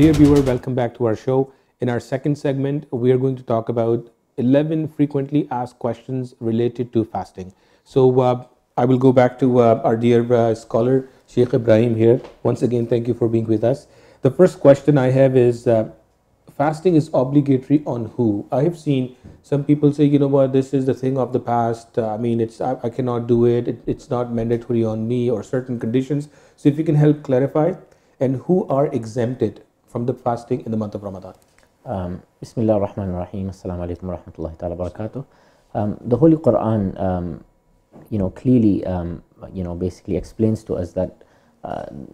Dear viewer, welcome back to our show. In our second segment, we are going to talk about 11 frequently asked questions related to fasting. So I will go back to our dear scholar, Sheikh Ibrahim here. Once again, thank you for being with us. The first question I have is, fasting is obligatory on who? I have seen some people say, you know what, this is the thing of the past. I cannot do it. It's not mandatory on me or certain conditions. So if you can help clarify, and who are exempted from the fasting in the month of Ramadan? Bismillah ar-Rahman ar-Rahim. Assalamu alaikum wa rahmatullahi ta'ala barakatuh. The Holy Quran, clearly, basically explains to us that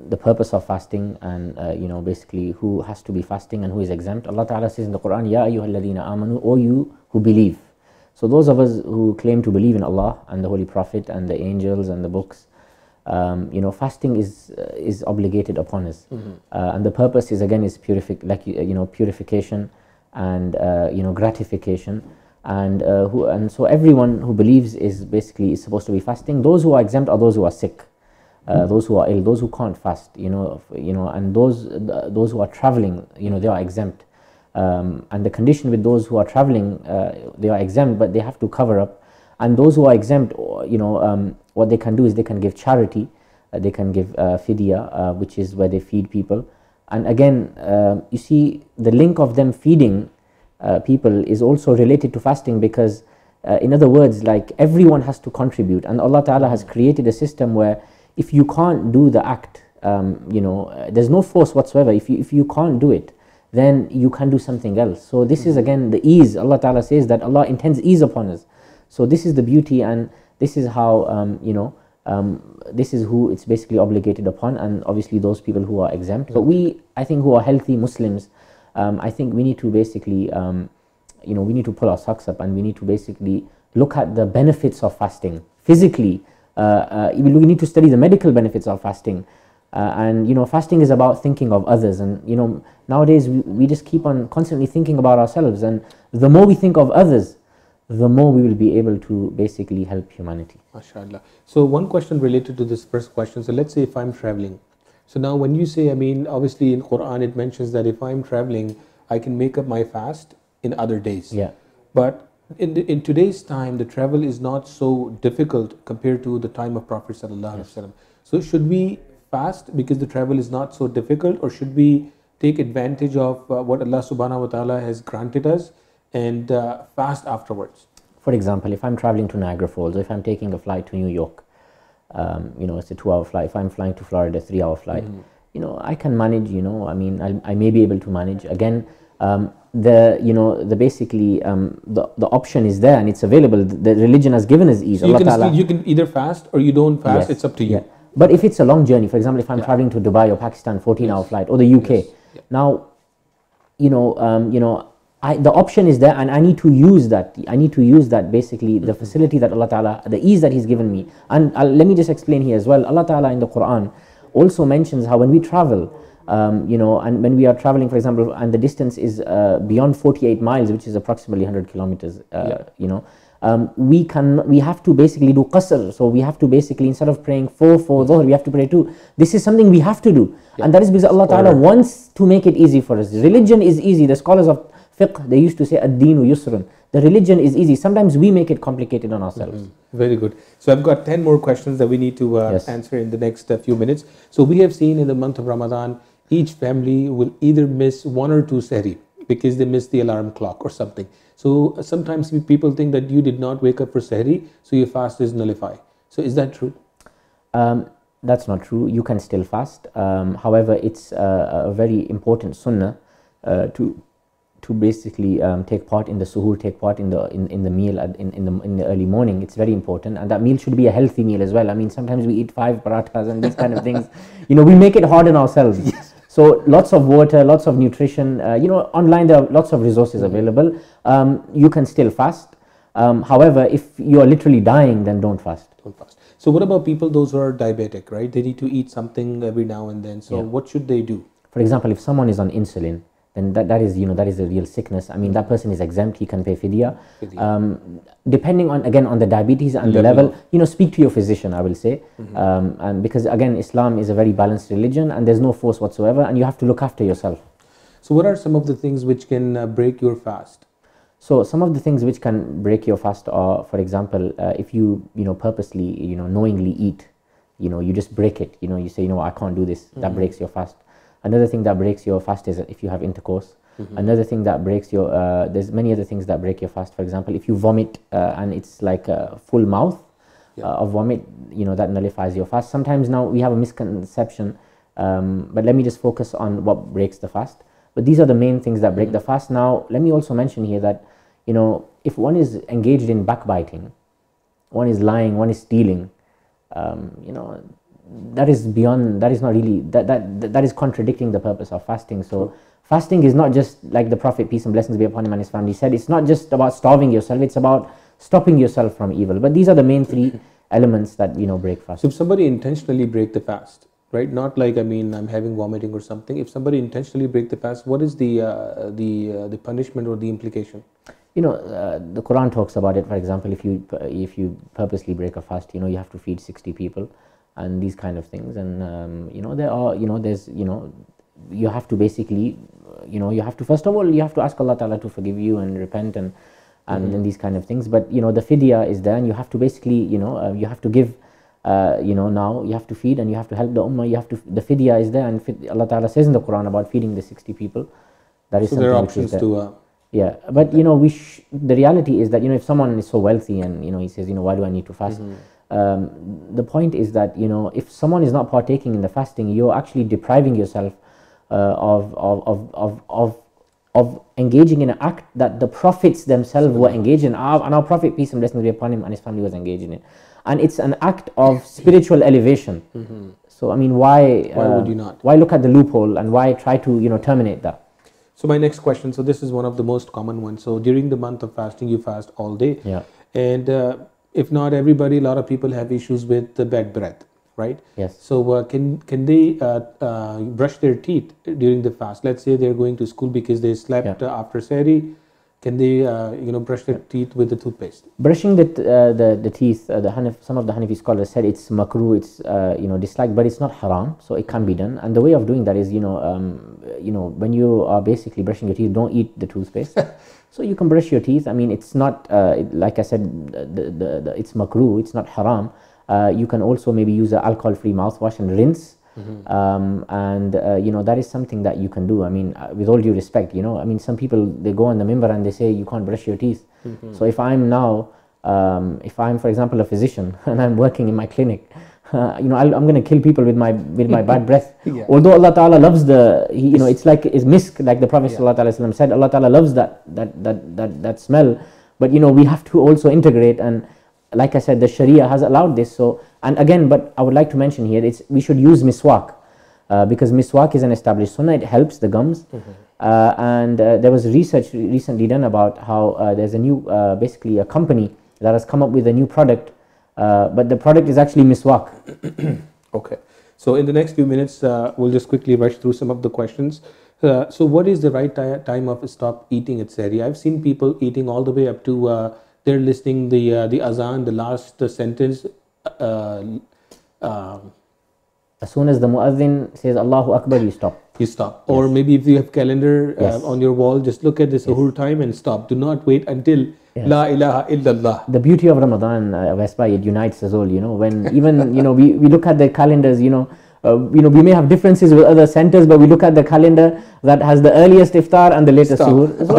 the purpose of fasting and, basically who has to be fasting and who is exempt. Allah Ta'ala says in the Quran, Ya ayyuhalladhina amanu, O you who believe. So those of us who claim to believe in Allah and the Holy Prophet and the angels and the books, fasting is obligated upon us, and the purpose is again purification and gratification, and so everyone who believes is supposed to be fasting. Those who are exempt are those who are sick, those who are ill, those who can't fast, and those who are traveling, they are exempt. And the condition with those who are traveling, they are exempt, but they have to cover up. And those who are exempt, what they can do is they can give charity, they can give fidya, which is where they feed people. And again, you see, the link of them feeding people is also related to fasting, because in other words, like, everyone has to contribute, and Allah Ta'ala has created a system where if you can't do the act, there's no force whatsoever. If you can't do it, then you can do something else. So this is again the ease. Allah Ta'ala says that Allah intends ease upon us. So this is the beauty, and this is how, this is who it's basically obligated upon, and obviously those people who are exempt. But I think who are healthy Muslims, I think we need to basically, we need to pull our socks up, and we need to basically look at the benefits of fasting physically. We need to study the medical benefits of fasting. And fasting is about thinking of others, and nowadays we just keep on constantly thinking about ourselves, and the more we think of others, the more we will be able to basically help humanity. MashaAllah. So one question related to this first question. So let's say if I'm traveling. So now when you say, obviously in Quran it mentions that if I'm traveling, I can make up my fast in other days. Yeah. But in today's time, the travel is not so difficult compared to the time of Prophet Sallallahu Alaihi Wasallam. So should we fast because the travel is not so difficult, or should we take advantage of what Allah Subhanahu Wa Ta'ala has granted us and fast afterwards? For example, if I'm traveling to Niagara Falls, or if I'm taking a flight to New York, it's a 2-hour flight. If I'm flying to Florida, 3-hour flight, I can manage. I may be able to manage. Again, the option is there and it's available. The religion has given us ease. So you can either fast or you don't fast. Yes. It's up to you. Yeah. But if it's a long journey, for example, if I'm traveling to Dubai or Pakistan, 14-hour flight, or the UK, now, the option is there, and I need to use that. I need to use that, basically, the facility that Allah Ta'ala, the ease that He's given me. And let me just explain here as well. Allah Ta'ala in the Quran also mentions how when we travel, and when we are traveling, for example, and the distance is beyond 48 miles, which is approximately 100 kilometers, we have to basically do qasr. So we have to basically, instead of praying 4 dhuhr, we have to pray 2. This is something we have to do. And that is because Allah Ta'ala wants to make it easy for us. Religion is easy. The scholars of fiqh, they used to say ad-deenu yusrun. The religion is easy. Sometimes we make it complicated on ourselves. Very good. So I've got 10 more questions that we need to answer in the next few minutes. So we have seen in the month of Ramadan, each family will either miss 1 or 2 sehri because they missed the alarm clock or something. So sometimes people think that you did not wake up for sehri, so your fast is nullified. So is that true? That's not true. You can still fast. However, it's a very important sunnah to basically take part in the suhoor, take part in the meal in the early morning. It's very important, and that meal should be a healthy meal as well. Sometimes we eat 5 parathas and these kind of things. We make it hard on ourselves. Yes. So lots of water, lots of nutrition. Online there are lots of resources available. You can still fast. However, if you are literally dying, then don't fast. Don't fast. So what about people, those who are diabetic, right? They need to eat something every now and then. So what should they do? For example, if someone is on insulin, then that is a real sickness. That person is exempt. He can pay fidya. Depending on the diabetes and the level, speak to your physician, I will say. And because again, Islam is a very balanced religion, and there's no force whatsoever, and you have to look after yourself. So what are some of the things which can break your fast? So some of the things which can break your fast are, for example, if you purposely, knowingly eat, you just break it. You say, I can't do this. That breaks your fast. Another thing that breaks your fast is if you have intercourse. Another thing that breaks your, there's many other things that break your fast. For example, if you vomit and it's like a full mouth of vomit, that nullifies your fast. Sometimes now we have a misconception, but let me just focus on what breaks the fast. But these are the main things that break the fast. Now, let me also mention here that, if one is engaged in backbiting, one is lying, one is stealing, that is beyond, that is not really, that is contradicting the purpose of fasting. So fasting is not just like the Prophet, peace and blessings be upon him and his family, said, it's not just about starving yourself, it's about stopping yourself from evil. But these are the main three elements that break fast. So if somebody intentionally break the fast, right, not like I'm having vomiting or something, if somebody intentionally break the fast, what is the punishment or the implication? The Quran talks about it. For example, if you purposely break a fast, you have to feed 60 people and these kind of things. And there are, there's, you have to basically, you have to, first of all, you have to ask Allah Ta'ala to forgive you and repent and these kind of things. But the fidya is there, and you have to basically, you have to give, now you have to feed and you have to help the ummah. You have to, the fidya is there, and Allah Ta'ala says in the Quran about feeding the 60 people. That is so something there are which options is there. to Yeah, but the reality is that if someone is so wealthy and he says, why do I need to fast? The point is that if someone is not partaking in the fasting, you're actually depriving yourself of engaging in an act that the prophets themselves were engaged in, and our Prophet, peace and blessings be upon him, and his family was engaged in it, and it's an act of spiritual elevation. So why would you not? Why look at the loophole and why try to terminate that? So my next question, so this is one of the most common ones. So during the month of fasting, you fast all day. Yeah. And if not everybody, a lot of people have issues with the bad breath, right? Yes. So can they brush their teeth during the fast? Let's say they're going to school because they slept after Sahri. Can they brush their teeth with the toothpaste? Brushing the teeth, some of the Hanafi scholars said it's makruh, it's disliked, but it's not haram, so it can be done. And the way of doing that is when you are basically brushing your teeth, don't eat the toothpaste. So you can brush your teeth. It's not like I said, it's makruh, it's not haram. You can also maybe use an alcohol-free mouthwash and rinse. That is something that you can do. With all due respect, some people, they go on the minbar and they say you can't brush your teeth. So if I'm now, for example, a physician and I'm working in my clinic, I'm going to kill people with my bad breath. Although Allah Ta'ala loves it's like it's misk, like the Prophet ﷺ said, Allah Ta'ala loves that smell. But we have to also integrate, and like I said, the Sharia has allowed this. So, and again, but I would like to mention here, we should use miswak, because miswak is an established sunnah. It helps the gums. And there was research recently done about how there's a new, basically a company that has come up with a new product, but the product is actually miswak. Okay. So in the next few minutes, we'll just quickly rush through some of the questions. So what is the right time of stop eating at Sahri? I've seen people eating all the way up to they're listening the azan, the last sentence. As soon as the muazzin says Allahu Akbar, you stop. You stop. Or maybe if you have calendar on your wall, just look at the suhoor time and stop. Do not wait until La ilaha illallah. The beauty of Ramadan, Vespa, it unites us all. When even we look at the calendars. We may have differences with other centers, but we look at the calendar that has the earliest iftar and the latest suhoor. So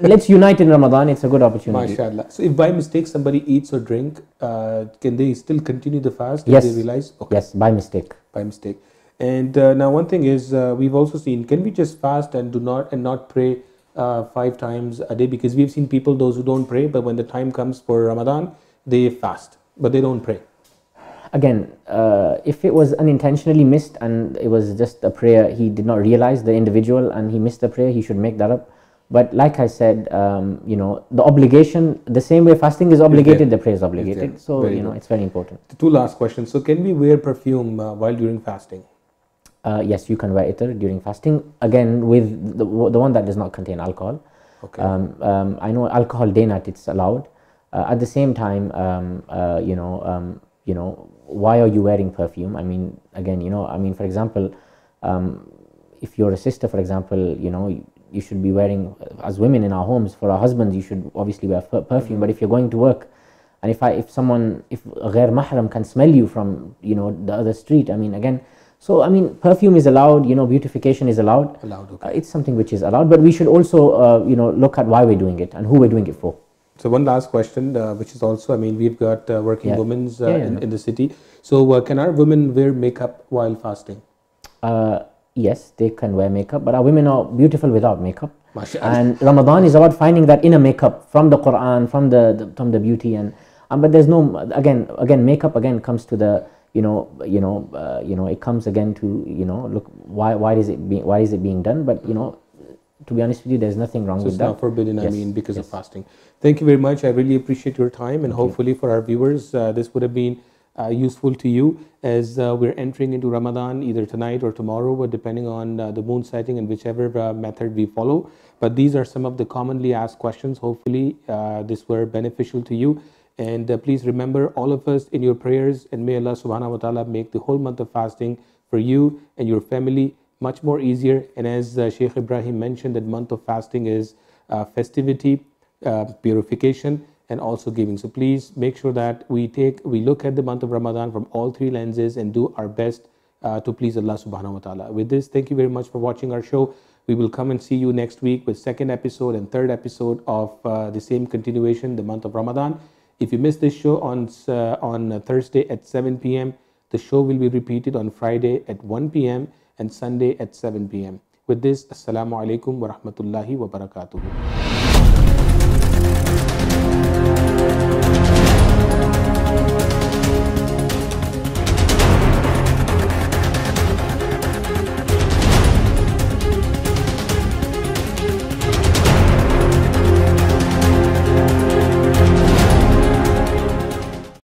let's unite in Ramadan. It's a good opportunity. MashaAllah. So if by mistake somebody eats or drink, can they still continue the fast? Yes. If they realize? Okay. Yes, by mistake. By mistake. And now one thing is, we've also seen, can we just fast and not pray 5 times a day? Because we've seen people, those who don't pray, but when the time comes for Ramadan, they fast, but they don't pray. Again, if it was unintentionally missed and it was just a prayer, he did not realize, the individual, and he missed the prayer, he should make that up. But like I said, the obligation, the same way fasting is obligated, the prayer is obligated. So, it's very important. The 2 last questions. So can we wear perfume while during fasting? Yes, you can wear itar during fasting. Again, with the one that does not contain alcohol. Okay. I know alcohol day night, it's allowed. At the same time, why are you wearing perfume? Again, for example, if you're a sister, for example, you should be wearing, as women in our homes, for our husbands, you should obviously wear perfume. But if you're going to work, and if ghair mahram can smell you from the other street, I mean, again, so I mean, perfume is allowed, beautification is allowed. Okay. It's something which is allowed, but we should also look at why we're doing it and who we're doing it for. So one last question, which is also, I mean, we've got working women in the city. So can our women wear makeup while fasting? Yes, they can wear makeup, but our women are beautiful without makeup. And Ramadan is about finding that inner makeup from the Quran, from the beauty, but there's no, again makeup again comes to the it comes again to look, why is it being done, but to be honest with you, there's nothing wrong with that. It's not forbidden, I mean, because of fasting. Thank you very much. I really appreciate your time, and hopefully for our viewers, this would have been useful to you as we're entering into Ramadan either tonight or tomorrow, but depending on the moon sighting and whichever method we follow. But these are some of the commonly asked questions. Hopefully this were beneficial to you. And please remember all of us in your prayers, and may Allah subhanahu wa ta'ala make the whole month of fasting for you and your family much more easier. And as Sheikh Ibrahim mentioned, that month of fasting is festivity, purification, and also giving. So please make sure that we look at the month of Ramadan from all three lenses and do our best to please Allah subhanahu wa ta'ala. With this, thank you very much for watching our show. We will come and see you next week with second episode and third episode of the same continuation, the month of Ramadan. If you missed this show on Thursday at 7 p.m., the show will be repeated on Friday at 1 p.m. and Sunday at 7 p.m. With this, Assalamu alaikum wa rahmatullahi wa barakatuhu.